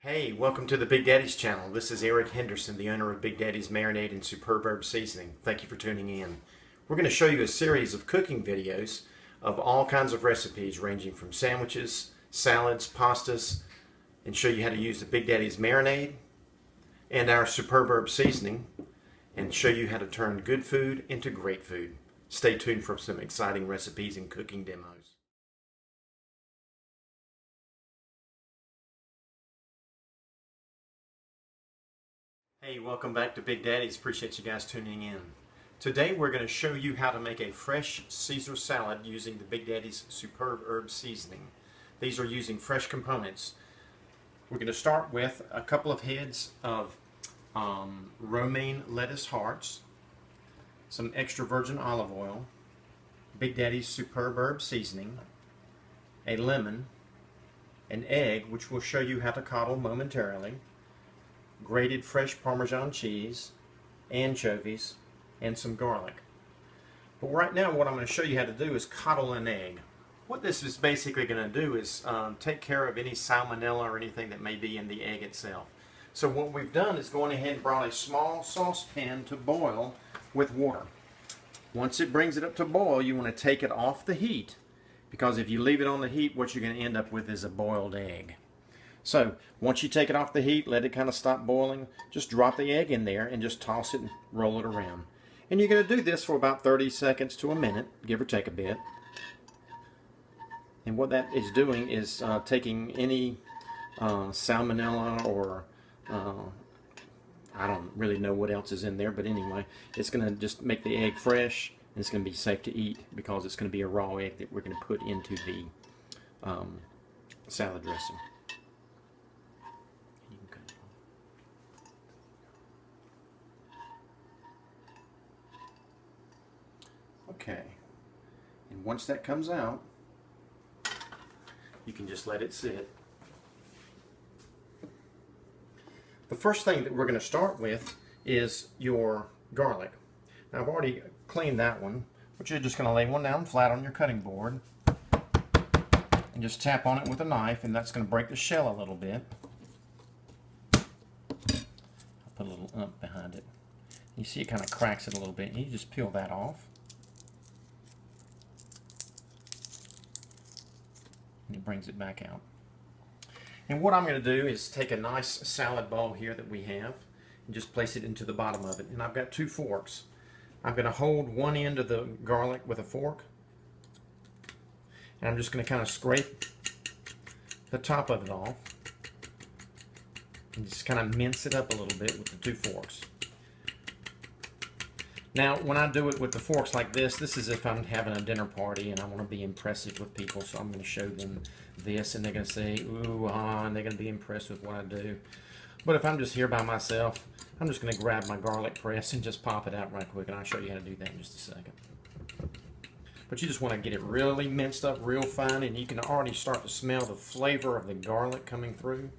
Hey, welcome to the Big Daddy's channel. This is Eric Henderson, the owner of Big Daddy's Marinade and Superb Herb Seasoning. Thank you for tuning in. We're going to show you a series of cooking videos of all kinds of recipes ranging from sandwiches, salads, pastas, and show you how to use the Big Daddy's Marinade and our Superb Herb Seasoning and show you how to turn good food into great food. Stay tuned for some exciting recipes and cooking demos. Hey, welcome back to Big Daddy's. Appreciate you guys tuning in. Today we're going to show you how to make a fresh Caesar salad using the Big Daddy's Superb Herb Seasoning. These are using fresh components. We're going to start with a couple of heads of romaine lettuce hearts, some extra virgin olive oil, Big Daddy's Superb Herb Seasoning, a lemon, an egg, which we'll show you how to coddle momentarily, grated fresh Parmesan cheese, anchovies, and some garlic. But right now what I'm going to show you how to do is coddle an egg. What this is basically going to do is take care of any salmonella or anything that may be in the egg itself. So what we've done is gone ahead and brought a small saucepan to boil with water. Once it brings it up to boil, you want to take it off the heat, because if you leave it on the heat, what you're going to end up with is a boiled egg. So once you take it off the heat, let it kind of stop boiling, just drop the egg in there and just toss it and roll it around. And you're going to do this for about 30 seconds to a minute, give or take a bit. And what that is doing is taking any salmonella or I don't really know what else is in there, but anyway, it's going to just make the egg fresh, and it's going to be safe to eat because it's going to be a raw egg that we're going to put into the salad dressing. Okay, and once that comes out, you can just let it sit. The first thing that we're going to start with is your garlic. Now I've already cleaned that one, but you're just going to lay one down flat on your cutting board and just tap on it with a knife, and that's going to break the shell a little bit. I'll put a little ump behind it. You see it kind of cracks it a little bit, and you just peel that off. And it brings it back out. And what I'm going to do is take a nice salad bowl here that we have and just place it into the bottom of it. And I've got two forks. I'm going to hold one end of the garlic with a fork, and I'm just going to kind of scrape the top of it off and just kind of mince it up a little bit with the two forks. Now, when I do it with the forks like this is if I'm having a dinner party and I want to be impressive with people, so I'm going to show them this and they're going to say, ooh, ah, and they're going to be impressed with what I do. But if I'm just here by myself, I'm just going to grab my garlic press and just pop it out right quick, and I'll show you how to do that in just a second. But you just want to get it really minced up real fine, and you can already start to smell the flavor of the garlic coming through.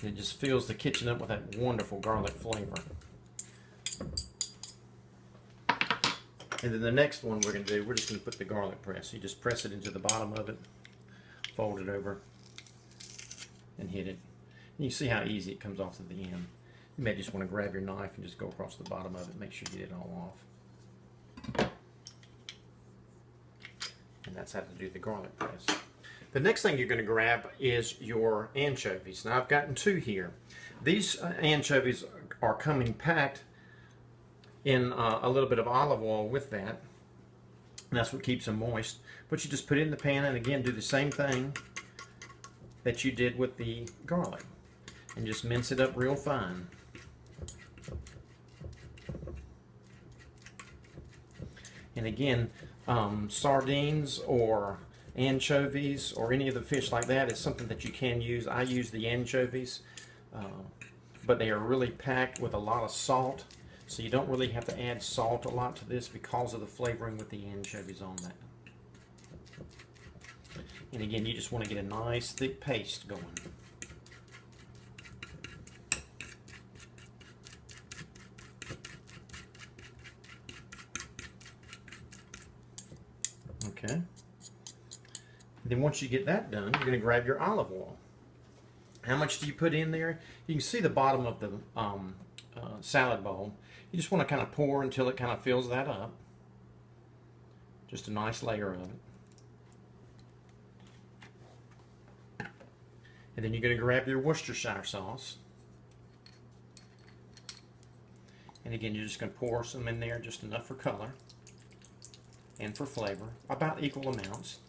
It just fills the kitchen up with that wonderful garlic flavor. And then the next one we're going to do, we're just going to put the garlic press. You just press it into the bottom of it, fold it over, and hit it. And you see how easy it comes off at the end. You may just want to grab your knife and just go across the bottom of it, make sure you get it all off. And that's how to do the garlic press. The next thing you're going to grab is your anchovies. Now I've gotten two here. These anchovies are coming packed in a little bit of olive oil with that. And that's what keeps them moist. But you just put it in the pan and again do the same thing that you did with the garlic. And just mince it up real fine. And again, sardines or anchovies or any of the fish like that is something that you can use. I use the anchovies, but they are really packed with a lot of salt, so you don't really have to add salt a lot to this because of the flavoring with the anchovies on that. And again, you just want to get a nice thick paste going. Okay. then once you get that done, you're going to grab your olive oil. How much do you put in there? You can see the bottom of the salad bowl. You just want to kind of pour until it kind of fills that up. Just a nice layer of it. And then you're going to grab your Worcestershire sauce. And again, you're just going to pour some in there, just enough for color and for flavor, about equal amounts.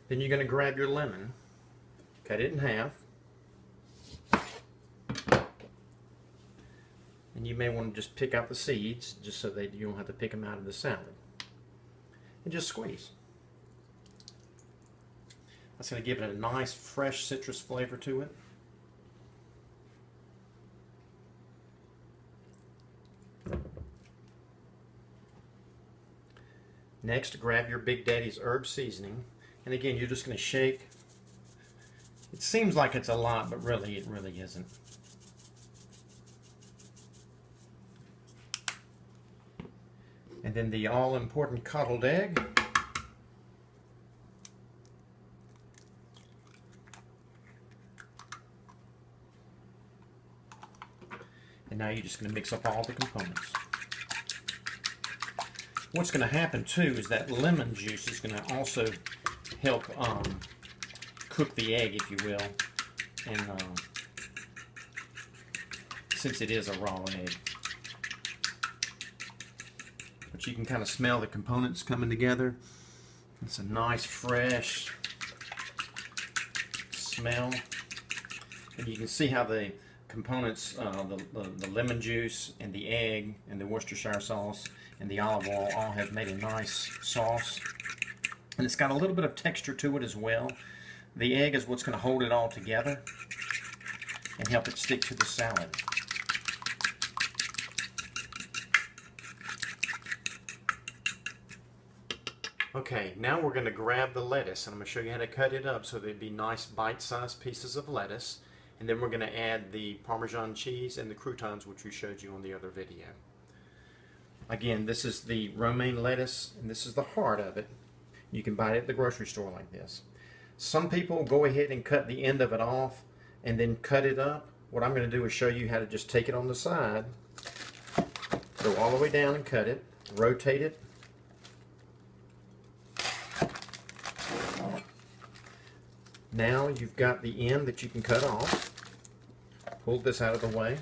Then you're going to grab your lemon, cut it in half. And you may want to just pick out the seeds, just so that you don't have to pick them out of the salad. And just squeeze. That's going to give it a nice, fresh citrus flavor to it. Next, grab your Big Daddy's herb seasoning. And again, you're just going to shake. It seems like it's a lot, but really, it really isn't. And then the all-important coddled egg. And now you're just going to mix up all the components. What's going to happen too is that lemon juice is going to also help cook the egg, if you will, and since it is a raw egg. But you can kind of smell the components coming together. It's a nice fresh smell, and you can see how the components, the lemon juice and the egg and the Worcestershire sauce and the olive oil all have made a nice sauce. And it's got a little bit of texture to it as well. The egg is what's going to hold it all together and help it stick to the salad. Okay, now we're going to grab the lettuce, and I'm going to show you how to cut it up so they'd be nice bite-sized pieces of lettuce. And then we're going to add the Parmesan cheese and the croutons, which we showed you on the other video. Again, this is the romaine lettuce, and this is the heart of it. You can buy it at the grocery store like this. Some people go ahead and cut the end of it off and then cut it up. What I'm going to do is show you how to just take it on the side, go all the way down and cut it, rotate it. Now you've got the end that you can cut off. Pull this out of the way.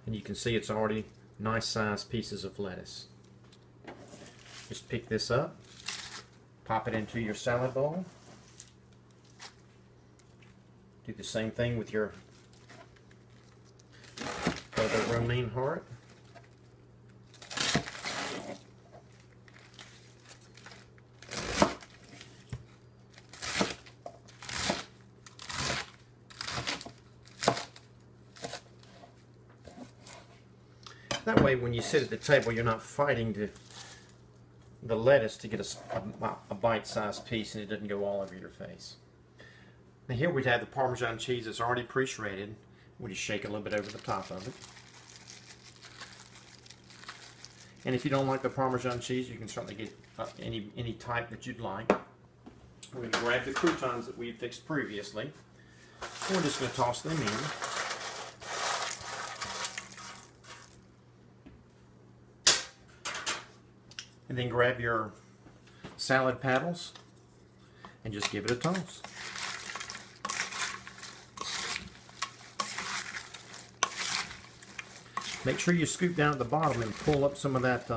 And you can see it's already nice sized pieces of lettuce. Just pick this up, pop it into your salad bowl. Do the same thing with your other romaine heart. That way, when you sit at the table, you're not fighting the lettuce to get a bite-sized piece, and it doesn't go all over your face. Now here we have the Parmesan cheese that's already pre-shredded. We just shake a little bit over the top of it. And if you don't like the Parmesan cheese, you can certainly get any type that you'd like. We're going to grab the croutons that we fixed previously, and we're just going to toss them in. And then grab your salad paddles and just give it a toss. Make sure you scoop down at the bottom and pull up some of that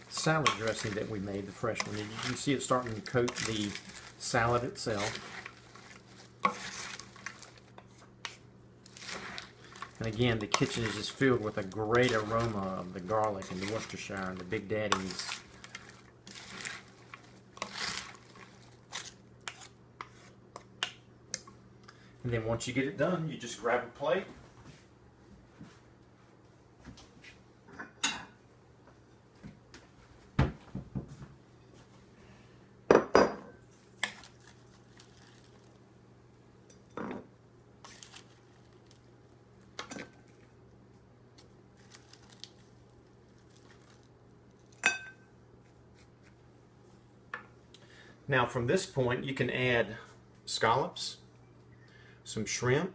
salad dressing that we made, the fresh one. You can see it starting to coat the salad itself. And again, the kitchen is just filled with a great aroma of the garlic and the Worcestershire and the Big Daddy's. And then once you get it done, you just grab a plate. Now from this point you can add scallops, some shrimp,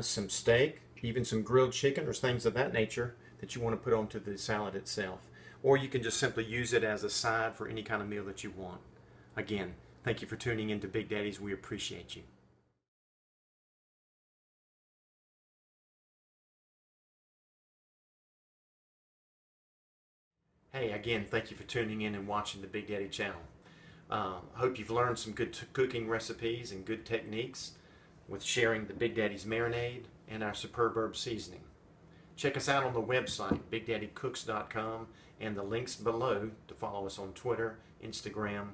some steak, even some grilled chicken or things of that nature that you want to put onto the salad itself. Or you can just simply use it as a side for any kind of meal that you want. Again, thank you for tuning in to Big Daddy's. We appreciate you. Hey, again, thank you for tuning in and watching the Big Daddy channel. Hope you've learned some good cooking recipes and good techniques with sharing the Big Daddy's Marinade and our superb herb seasoning. Check us out on the website, BigDaddyCooks.com, and the links below to follow us on Twitter, Instagram,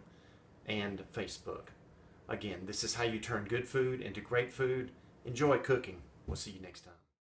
and Facebook. Again, this is how you turn good food into great food. Enjoy cooking. We'll see you next time.